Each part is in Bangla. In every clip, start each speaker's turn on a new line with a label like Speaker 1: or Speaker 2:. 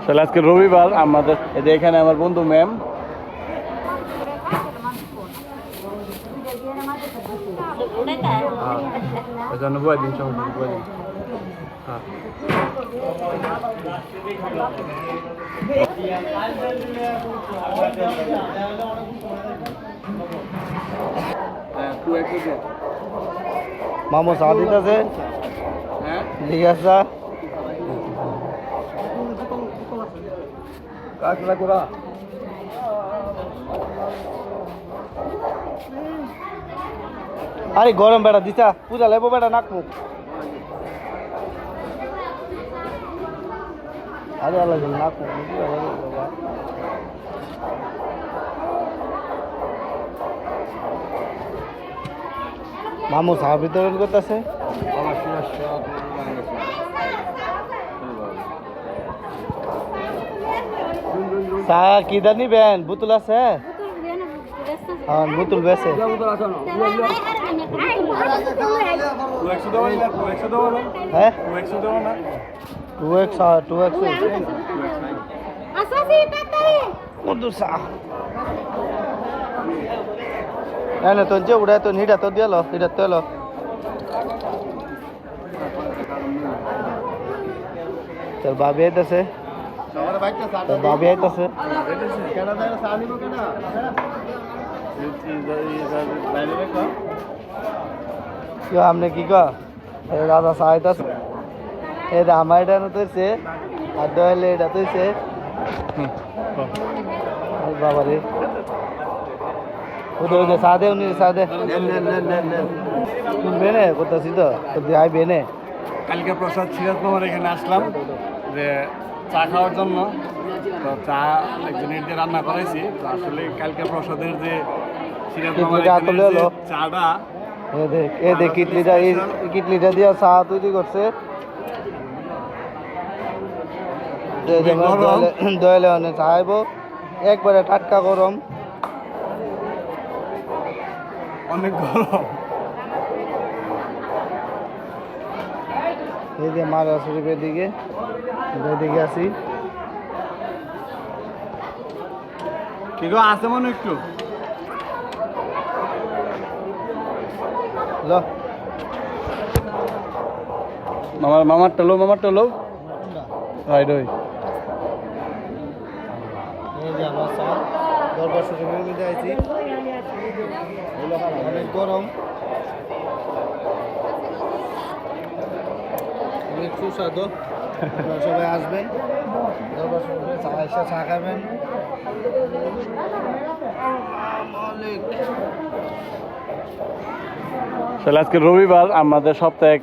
Speaker 1: তাহলে আজকে রবিবার আমাদের এখানে আমার বন্ধু ম্যাম মামু চা দিতেছে জিজ্ঞাসা আরে গরম বেড়া দিছা পূজা লেবো বেড়া নাক মুখ আরে আল্লাহ নাক মুখ মামু চা বিতরণ করতেছে চা কি দা নিবেন বোতল আছে হ্যাঁ বোতল বেছে হ্যাঁ 2x কত চা না তো যে উড়ায় তো নিটা তো দিয়ালো এটা তো এলো তোর বাবি আইতাছে তোর বাবি আইতাছে আপনি কি কা দাদা সাহায্য এটা আমার এটা তৈছে আর দয়ালে এটা তৈছে বাবা রে ওদের সাদে উনি সাদে বেনে করতেছি তো আই বেনে
Speaker 2: কালকে প্রসাদ সিরাজ মামার এখানে আসলাম যে চা খাওয়ার জন্য তো চা একজনের দিয়ে রান্না করাইছি তো আসলে কালকে প্রসাদের যে সিরাজ মামার চাটা
Speaker 1: এ দেখ কিটলিটা দিয়ে চা তৈরি করছে দয়ালে অনেক চাইব একবারে টাটকা গরম
Speaker 2: অনেক গরম
Speaker 1: এই যে মারা শরীফের দিকে আসি
Speaker 2: কি গো আছে মনে একটু মামার টলো রাইট ওই
Speaker 1: এই যে আমার চা দরবার শরীফের মধ্যে আইছি অনেক গরম অনেক সুস্বাদু সবাই আসবেন দরবার শরীফে চা এসে চা খাবেন
Speaker 2: তাহলে আজকে রবিবার আমাদের সপ্তাহে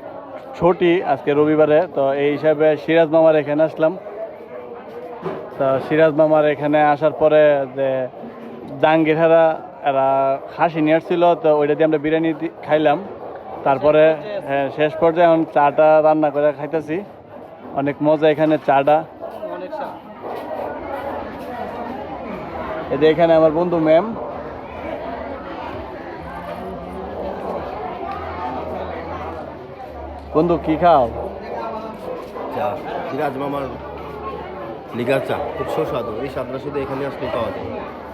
Speaker 2: ছুটি আজকে রবিবারে তো এই হিসাবে সিরাজ মামার এখানে আসলাম তো সিরাজ মামার এখানে আসার পরে যে জাহাঙ্গীরহারা এরা খাসি নিয়ে আসছিল তো ওইটা দিয়ে আমরা বিরিয়ানি খাইলাম তারপরে হ্যাঁ শেষ পর্যায়ে এখন চাটা রান্না করে খাইতেছি অনেক মজা এখানে চাটা এই যে এখানে আমার বন্ধু ম্যাম বন্ধু কি খাও
Speaker 3: চা সিরাজ মামার লিগার চা খুব সুস্বাদু এই স্বাদটা শুধু এখানে আসলে পাওয়া যায়